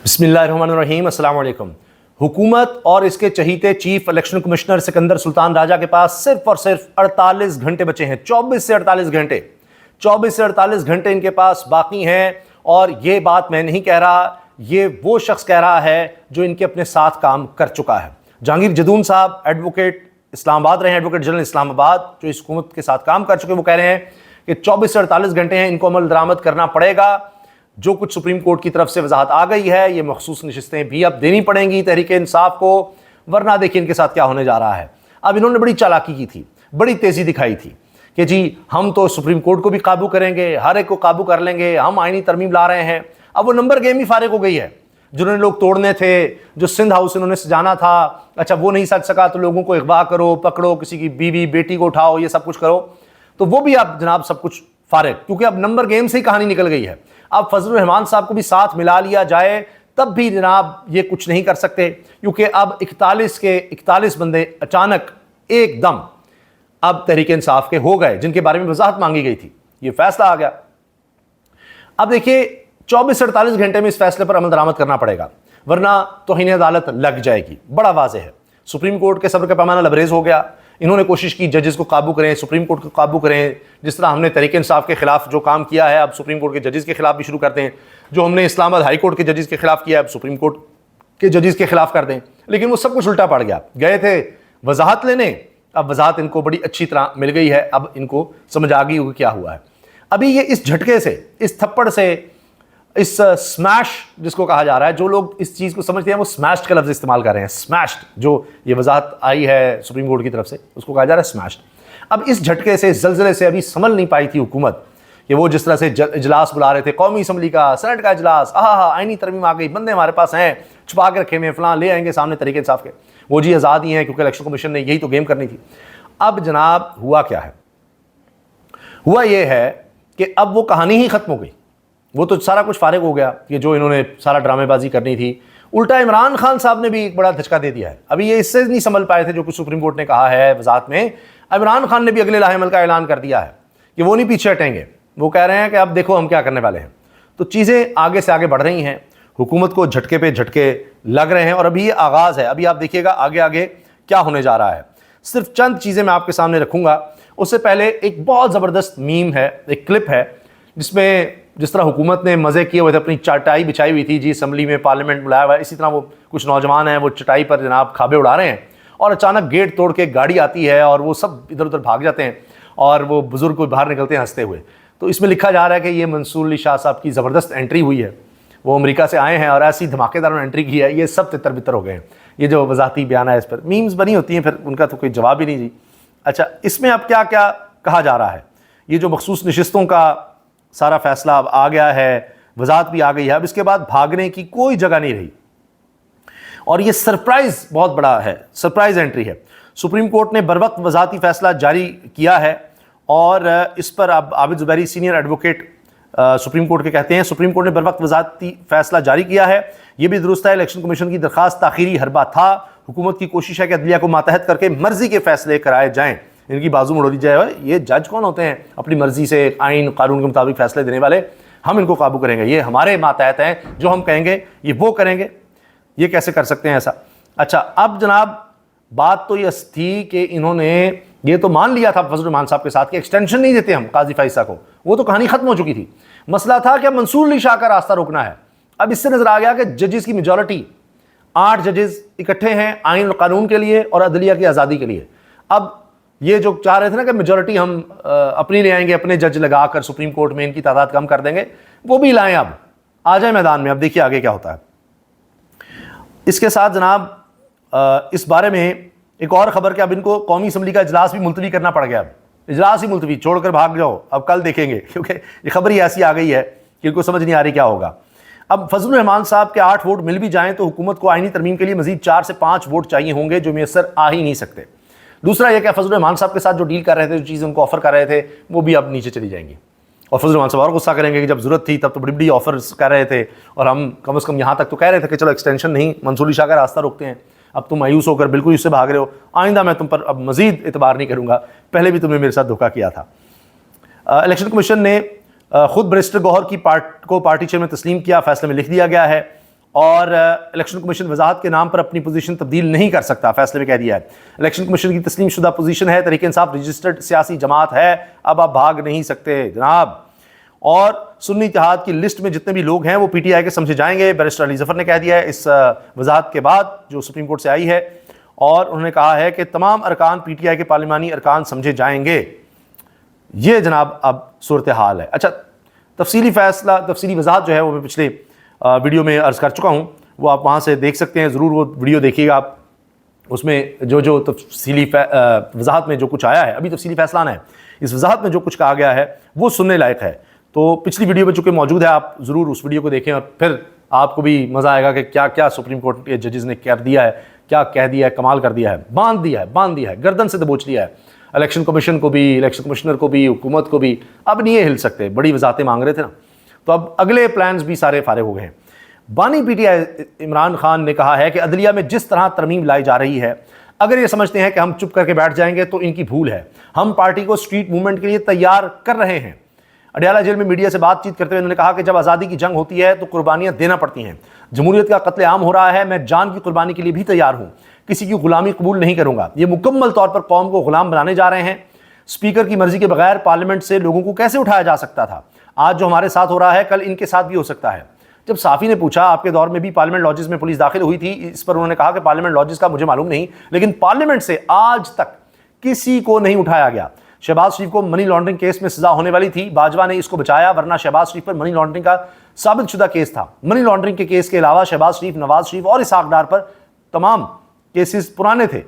बिस्मिल्लाहिर्रहमानिर्रहीम, अस्सलाम वालेकुम। हुकूमत और इसके चहीते chief election commissioner Sikandar Sultan Raja के पास सिर्फ और सिर्फ 48 घंटे बचे हैं। 24 से 48 घंटे 24 से 48 घंटे इनके पास बाकी हैं। और ये बात मैं नहीं कह रहा, ये वो शख्स कह रहा है जो इनके अपने साथ काम कर चुका है। जहांगीर जदून साहब एडवोकेट इस्लामाबाद रहे, एडवोकेट जनरल इस्लामाबाद, जो इस हुकूमत के साथ काम कर चुके, वो कह रहे हैं कि 24 से 48 घंटे हैं, इनको अमल दरामद करना पड़ेगा। जो कुछ सुप्रीम कोर्ट की तरफ से वजाहत आ गई है, ये मखसूस नशिस्तें भी अब देनी पड़ेंगी तहरीक इंसाफ को, वरना देखिए इनके साथ क्या होने जा रहा है। अब इन्होंने बड़ी चालाकी की थी, बड़ी तेजी दिखाई थी कि जी हम तो सुप्रीम कोर्ट को भी काबू करेंगे, हर एक को काबू कर लेंगे, हम आईनी तरमीम ला रहे हैं। अब वो नंबर गेम ही फारिग हो गई है। जिन्होंने लोग तोड़ने थे, जो सिंध हाउस इन्होंने सजाना था, अच्छा वो नहीं सज सका तो लोगों को अगवा करो, पकड़ो, किसी की बीवी बेटी को उठाओ, ये सब कुछ करो, तो वो भी अब जनाब सब कुछ फारिग, क्योंकि अब नंबर गेम से ही कहानी निकल गई है। अब फजलुर रहमान साहब को भी साथ मिला लिया जाए तब भी जनाब ये कुछ नहीं कर सकते, क्योंकि अब 41 के 41 बंदे अचानक एकदम अब तहरीक इंसाफ के हो गए, जिनके बारे में वजाहत मांगी गई थी। ये फैसला आ गया। अब देखिए 24 से 48 घंटे में इस फैसले पर अमल दरामद करना पड़ेगा, वरना तौहीन अदालत लग जाएगी। बड़ा वाज़ेह है, सुप्रीम कोर्ट के सब्र का पैमाना लबरेज हो गया। इन्होंने कोशिश की जजेस को काबू करें, सुप्रीम कोर्ट को काबू करें। जिस तरह हमने तहरीक इंसाफ के खिलाफ जो काम किया है, अब सुप्रीम कोर्ट के जजेस के खिलाफ भी शुरू कर दें। जो हमने इस्लामाबाद हाई कोर्ट के जजेस के खिलाफ किया है, अब सुप्रीम कोर्ट के जजेस के खिलाफ कर दें। लेकिन वो सब कुछ उल्टा पड़ गया। गए थे वजाहत लेने, अब वजाहत इनको बड़ी अच्छी तरह मिल गई है, अब इनको समझ आ गई होगी क्या हुआ है। अभी ये इस झटके से, इस थप्पड़ से, इस स्मैश जिसको कहा जा रहा है, जो लोग इस चीज़ को समझते हैं वो स्मैश्ड का लफ्ज़ इस्तेमाल कर रहे हैं। स्मैश्ड, जो ये वजाहत आई है सुप्रीम कोर्ट की तरफ से, उसको कहा जा रहा है स्मैश्ड। अब इस झटके से, इस जल्जले से अभी संभल नहीं पाई थी हुकूमत कि वो जिस तरह से इजलास बुला रहे थे, कौमी असम्बली का, सेनेट का इजलास, आईनी तरमीम आ गई, बंदे हमारे पास हैं, छुपा के रखे हुए, फलां ले आएंगे सामने तरीके इंसाफ के, वो जी आज़ाद ही हैं क्योंकि इलेक्शन कमीशन ने यही तो गेम करनी थी। अब जनाब हुआ क्या है? हुआ ये है कि अब वो कहानी ही ख़त्म हो गई। वो तो सारा कुछ फारिग हो गया कि जो इन्होंने सारा ड्रामेबाजी करनी थी। उल्टा इमरान खान साहब ने भी एक बड़ा धचका दे दिया है। अभी ये इससे नहीं संभल पाए थे जो कुछ सुप्रीम कोर्ट ने कहा है वजाहत में। इमरान खान ने भी अगले लाहेमल का ऐलान कर दिया है कि वो नहीं पीछे हटेंगे। वो कह रहे हैं कि अब देखो हम क्या करने वाले हैं। तो चीज़ें आगे से आगे बढ़ रही हैं, हुकूमत को झटके पे झटके लग रहे हैं। और अभी ये आगाज़ है, अभी आप देखिएगा आगे आगे क्या होने जा रहा है। सिर्फ चंद चीज़ें मैं आपके सामने रखूँगा। उससे पहले एक बहुत ज़बरदस्त मीम है, एक क्लिप है, जिसमें जिस तरह हुकूमत ने मज़े किए हुए थे, अपनी चटाई बिछाई हुई थी जी, असम्बली में पार्लियामेंट बुलाया हुआ है, इसी तरह वो कुछ नौजवान हैं, वो चटाई पर जनाब खाबे उड़ा रहे हैं और अचानक गेट तोड़ के गाड़ी आती है और वो सब इधर उधर भाग जाते हैं और वो बुज़ुर्ग को बाहर निकलते हैं हंसते हुए। तो इसमें लिखा जा रहा है कि ये मंसूर अली शाह साहब की ज़बरदस्त एंट्री हुई है, वो अमेरिका से आए हैं और ऐसी धमाकेदार एंट्री की है। ये सब तितर बितर हो गए हैं। ये जो वजाहती बयान है, इस पर मीम्स बनी होती हैं, फिर उनका तो कोई जवाब ही नहीं जी। अच्छा, इसमें अब क्या क्या कहा जा रहा है? ये जो मखसूस नशिस्तों का सारा फैसला अब आ गया है, वजाहत भी आ गई है, अब इसके बाद भागने की कोई जगह नहीं रही। और ये सरप्राइज बहुत बड़ा है, सरप्राइज एंट्री है। सुप्रीम कोर्ट ने बर वक्त वजाहती फैसला जारी किया है और इस पर अब Abid Zubairi senior advocate supreme court के कहते हैं, सुप्रीम कोर्ट ने बर वक्त वजाहती फैसला जारी किया है। यह भी दुरुस्त है, इलेक्शन कमीशन की दरखास्त ताखीरी हरबा था। हुकूमत की कोशिश है कि अदलिया को मातहत करके मर्जी के फैसले कराए जाएँ, इनकी बाजू मुड़ोली जाए। ये जज कौन होते हैं अपनी मर्जी से आइन कानून के मुताबिक फैसले देने वाले? हम इनको काबू करेंगे, ये हमारे मातहत हैं, जो हम कहेंगे ये वो करेंगे। ये कैसे कर सकते हैं ऐसा? अच्छा, अब जनाब बात तो ये थी कि इन्होंने ये तो मान लिया था फजलुर रहमान साहब के साथ कि एक्सटेंशन नहीं देते हम काजी फाइसा को, वो तो कहानी खत्म हो चुकी थी। मसला था कि मंसूर अली शाह का रास्ता रोकना है। अब इससे नजर आ गया कि जजेस की मेजॉरिटी 8 जजेस इकट्ठे हैं आइन और कानून के लिए और अदलिया की आज़ादी के लिए। अब ये जो चाह रहे थे ना कि मेजॉरिटी हम अपनी ले आएंगे, अपने जज लगाकर सुप्रीम कोर्ट में इनकी तादाद कम कर देंगे, वो भी लाएं, अब आ जाए मैदान में। अब देखिए आगे क्या होता है। इसके साथ जनाब इस बारे में एक और खबर कि अब इनको कौमी असम्बली का इजलास भी मुलतवी करना पड़ गया। अब इजलास ही मुलतवी, छोड़कर भाग जाओ, अब कल देखेंगे, क्योंकि ये खबर ही ऐसी आ गई है कि इनको समझ नहीं आ रही क्या होगा। अब फजलुर रहमान साहब के 8 वोट मिल भी जाएं तो हुकूमत को आईनी तरमीम के लिए मजीद 4 से 5 वोट चाहिए होंगे, जो मैसर आ ही नहीं सकते। दूसरा यह कि फजलुर रहमान साहब के साथ जो डील कर रहे थे, जो चीज़ उनको ऑफर कर रहे थे, वो भी अब नीचे चली जाएंगी। और फजलुर रहमान साहब और गुस्सा करेंगे कि जब जरूरत थी तब तो बड़ी बड़ी ऑफर्स कर रहे थे और हम कम से कम यहाँ तक तो कह रहे थे कि चलो एक्सटेंशन नहीं, मंसूर अली शाह का रास्ता रोकते हैं। अब तुम मायूस होकर बिल्कुल इससे भाग रहे हो, आइंदा मैं तुम पर अब मजीद एतबार नहीं करूँगा, पहले भी तुमने मेरे साथ धोखा किया था। इलेक्शन कमीशन ने खुद बैरिस्टर गौहर की पार्टी चेयर में तस्लीम किया, फैसले में लिख दिया गया है और इलेक्शन कमीशन वजाहत के नाम पर अपनी पोजीशन तब्दील नहीं कर सकता, फैसले में कह दिया है। इलेक्शन कमीशन की तस्लीम शुदा पोजीशन है, तहरीक इंसाफ रजिस्टर्ड सियासी जमात है, अब आप भाग नहीं सकते जनाब। और सुन्नी इत्तेहाद की लिस्ट में जितने भी लोग हैं वो पीटीआई के समझे जाएंगे, बैरिस्टर अली जफर ने कह दिया है इस वजाहत के बाद जो सुप्रीम कोर्ट से आई है, और उन्होंने कहा है कि तमाम अरकान पीटीआई के पार्लिमानी अरकान समझे जाएंगे। ये जनाब अब सूरत हाल है। अच्छा, तफसीली फैसला, तफसीली वजाहत जो है वो मैं पिछले वीडियो में अर्ज़ कर चुका हूँ, वो आप वहाँ से देख सकते हैं, ज़रूर वो वीडियो देखिएगा आप। उसमें जो तफसीली वजाहत में जो कुछ आया है, अभी तफसीली फैसला आना है, इस वजाहत में जो कुछ कहा गया है वो सुनने लायक है। तो पिछली वीडियो में चूँकि मौजूद है, आप ज़रूर उस वीडियो को देखें और फिर आपको भी मज़ा आएगा कि क्या क्या सुप्रीम कोर्ट के जजेज़ ने कर दिया है, क्या कह दिया है, कमाल कर दिया है, बांध दिया है, गर्दन से दबोच लिया है इलेक्शन कमीशन को भी, इलेक्शन कमिश्नर को भी, हुकूमत को भी। अब नहीं हिल सकते, बड़ी वजाहतें मांग रहे थे ना, तो अब अगले प्लान्स भी सारे फारिग हो गए हैं। बानी पीटीआई इमरान खान ने कहा है कि अदलिया में जिस तरह तरमीम लाई जा रही है, अगर ये समझते हैं कि हम चुप करके बैठ जाएंगे तो इनकी भूल है। हम पार्टी को स्ट्रीट मूवमेंट के लिए तैयार कर रहे हैं। अडयाला जेल में मीडिया से बातचीत करते हुए उन्होंने कहा कि जब आज़ादी की जंग होती है तो कुर्बानियां देना पड़ती हैं। जमहूरियत का कत्लेआम हो रहा है, मैं जान की कुर्बानी के लिए भी तैयार हूं, किसी की गुलामी कबूल नहीं करूंगा। ये मुकम्मल तौर पर कौम को गुलाम बनाने जा रहे हैं। स्पीकर की मर्जी के बगैर पार्लियामेंट से लोगों को कैसे उठाया जा सकता था? आज जो हमारे साथ हो रहा है कल इनके साथ भी हो सकता है। जब साफ़ी ने पूछा आपके दौर में भी पार्लियामेंट लॉजेस में पुलिस दाखिल हुई थी, इस पर उन्होंने कहा कि पार्लियामेंट लॉजेस का मुझे मालूम नहीं, लेकिन पार्लियामेंट से आज तक किसी को नहीं उठाया गया। शहबाज शरीफ को मनी लॉन्ड्रिंग केस में सजा होने वाली थी, बाजवा ने इसको बचाया, वरना शहबाज शरीफ पर मनी लॉन्ड्रिंग का साबित शुदा केस था। मनी लॉन्ड्रिंग के केस के अलावा शहबाज शरीफ, नवाज शरीफ और इसहाक डार पर तमाम केसेस पुराने थे।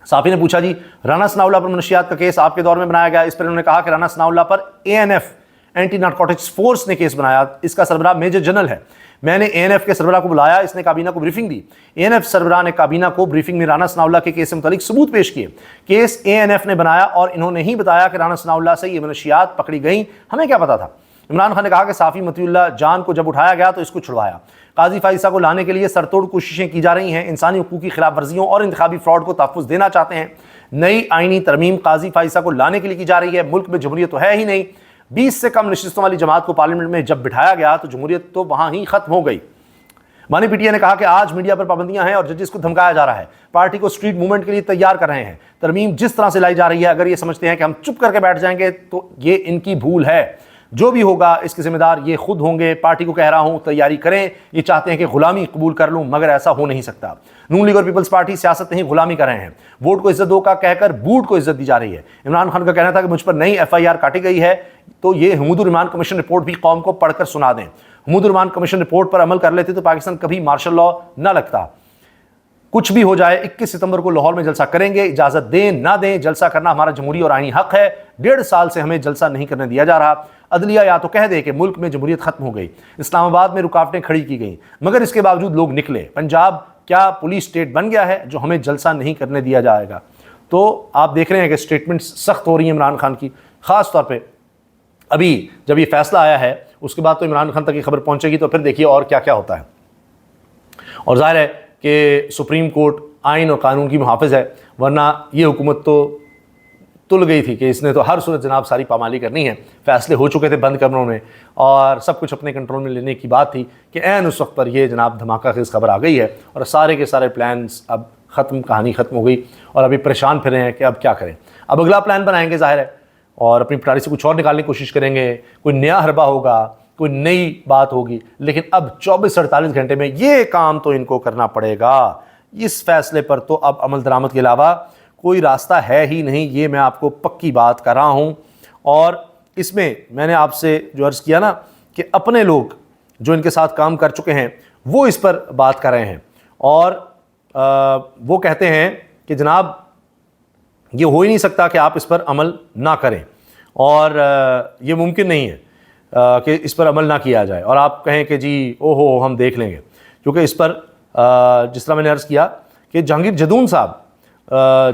साफी ने पूछा जी राना सनाउल्लाह पर मनशियात का केस आपके दौर में बनाया गया, इस पर उन्होंने कहा कि राना सनाउल्लाह पर एएनएफ एंटी नारकोटिक्स फोर्स ने केस बनाया, इसका सरबराह मेजर जनरल है। मैंने एएनएफ के सरबराह को बुलाया, इसने काबीना को ब्रीफिंग दी। एएनएफ सरबराह ने काबीना को ब्रीफिंग में राना सनाउल्लाह के केस से मुतालिक सबूत पेश किए। केस एएनएफ ने बनाया और इन्होंने ही बताया कि राना सनाउल्लाह से ये मनशियात पकड़ी गई, हमें क्या पता था। इमरान खान ने कहा कि साफी मतीउल्लाह जान को जब उठाया गया तो इसको छुड़वाया। काजी फाइसा को लाने के लिए सरतोड़ कोशिशें की जा रही हैं, इंसानी हुकूक की खिलाफ वर्जियों और इंतखाबी फ्रॉड को तहफ़्फ़ुज़ देना चाहते हैं। नई आईनी तरमीम काजी फाइसा को लाने के लिए की जा रही है। मुल्क में जमहूरियत तो है ही नहीं। 20 से कम नशिस्तों वाली जमात को पार्लियामेंट में जब बिठाया गया तो जमहूरियत तो वहाँ ही खत्म हो गई। बानी पीटीआई ने कहा कि आज मीडिया पर पाबंदियां हैं और जजेस को धमकाया जा रहा है। पार्टी को स्ट्रीट मूवमेंट के लिए तैयार कर रहे हैं। तरमीम जिस तरह से लाई जा रही है, अगर ये समझते हैं कि हम चुप करके बैठ जाएंगे तो ये इनकी भूल है। जो भी होगा इसके जिम्मेदार ये खुद होंगे। पार्टी को कह रहा हूं तैयारी करें। ये चाहते हैं कि गुलामी कबूल कर लूं, मगर ऐसा हो नहीं सकता। नून लीग और पीपल्स पार्टी सियासत नहीं गुलामी कर रहे हैं। वोट को इज्जत दो का कहकर बूट को इज्जत दी जा रही है। इमरान खान का कहना था कि मुझ पर नई एफआईआर काटी गई है, तो ये हमुदुर रहमान कमीशन रिपोर्ट भी कौम को पढ़कर सुना दें। हमुदुर रहमान कमीशन रिपोर्ट पर अमल कर लेते तो पाकिस्तान कभी मार्शल लॉ न लगता। कुछ भी हो जाए 21 सितंबर को लाहौर में जलसा करेंगे, इजाजत दें ना दें, जलसा करना हमारा जमहूरी और आईनी हक है। 1.5 साल से हमें जलसा नहीं करने दिया जा रहा। अदलिया या तो कह दे कि मुल्क में जमहूरियत खत्म हो गई, इस्लामाबाद में रुकावटें खड़ी की गई, मगर इसके बावजूद लोग निकले। पंजाब क्या पुलिस स्टेट बन गया है जो हमें जलसा नहीं करने दिया जाएगा? तो आप देख रहे हैं कि स्टेटमेंट सख्त हो रही है इमरान खान की। ख़ास तौर पर अभी जब ये फैसला आया है उसके बाद तो इमरान खान तक ये खबर पहुंचेगी, तो फिर देखिए और क्या क्या होता है। और जाहिर है कि सुप्रीम कोर्ट आइन और कानून की मुहाफ़िज़ है, वरना ये हुकूमत तो तुल गई थी कि इसने तो हर सूरत जनाब सारी पामाली करनी है। फैसले हो चुके थे बंद कमरों में और सब कुछ अपने कंट्रोल में लेने की बात थी कि ऐन उस वक्त पर ये जनाब धमाका खेज़ खबर आ गई है और सारे के सारे प्लान्स अब ख़त्म, कहानी ख़त्म हो गई और अभी परेशान फिर रहे हैं कि अब क्या करें। अब अगला प्लान बनाएंगे ज़ाहिर है और अपनी पटारी से कुछ और निकालने की कोशिश करेंगे। कोई नया हरबा होगा, कोई नई बात होगी, लेकिन अब 24 से 48 घंटे में ये काम तो इनको करना पड़ेगा। इस फैसले पर तो अब अमल दरामद के अलावा कोई रास्ता है ही नहीं, ये मैं आपको पक्की बात कर रहा हूँ। और इसमें मैंने आपसे जो अर्ज़ किया ना कि अपने लोग जो इनके साथ काम कर चुके हैं वो इस पर बात कर रहे हैं और वो कहते हैं कि जनाब ये हो ही नहीं सकता कि आप इस पर अमल ना करें और ये मुमकिन नहीं है कि इस पर अमल ना किया जाए और आप कहें कि जी ओहो हम देख लेंगे। क्योंकि इस पर जिस तरह मैंने अर्ज़ किया कि जहांगीर जदून साहब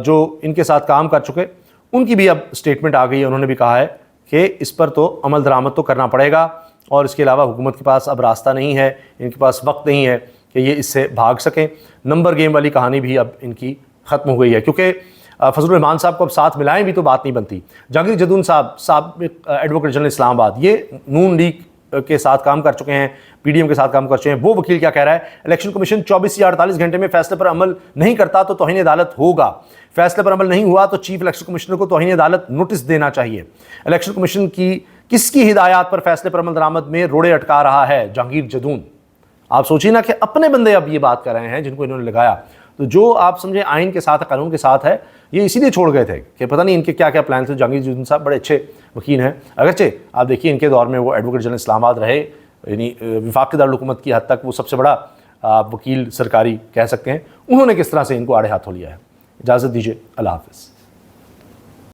जो इनके साथ काम कर चुके, उनकी भी अब स्टेटमेंट आ गई है। उन्होंने भी कहा है कि इस पर तो अमल दरामद तो करना पड़ेगा और इसके अलावा हुकूमत के पास अब रास्ता नहीं है, इनके पास वक्त नहीं है कि ये इससे भाग सकें। नंबर गेम वाली कहानी भी अब इनकी ख़त्म हो गई है क्योंकि फजलुर रहमान साहब को अब साथ मिलाएं भी तो बात नहीं बनती। जहांगीर जदून साहब एडवोकेट जनरल इस्लामाबाद, ये नून लीग के साथ काम कर चुके हैं, पीडीएम के साथ काम कर चुके हैं, वो वकील क्या कह रहा है? इलेक्शन कमीशन 24 या 48 घंटे में फैसले पर अमल नहीं करता तो तौहीन अदालत होगा। फैसले पर अमल नहीं हुआ तो चीफ इलेक्शन कमिश्नर को तौहीन अदालत नोटिस देना चाहिए। इलेक्शन कमीशन की किसकी हिदायत पर फैसले पर अमल दरामद में रोड़े अटका रहा है? जहांगीर जदून। आप सोचिए ना कि अपने बंदे अब ये बात कर रहे हैं जिनको इन्होंने लगाया। तो जो आप समझे आइन के साथ, कानून के साथ है, ये इसीलिए छोड़ गए थे कि पता नहीं इनके क्या क्या प्लान थे। जहांगीर जदून साहब बड़े अच्छे वकील हैं, अगरचे आप देखिए इनके दौर में वो एडवोकेट जनरल इस्लामाबाद रहे, यानी वफाकी दारुल हुकूमत की हद तक वो सबसे बड़ा वकील सरकारी कह सकते हैं। उन्होंने किस तरह से इनको आड़े हाथों लिया है। इजाज़त दीजिए, अल्लाह हाफ़िज़।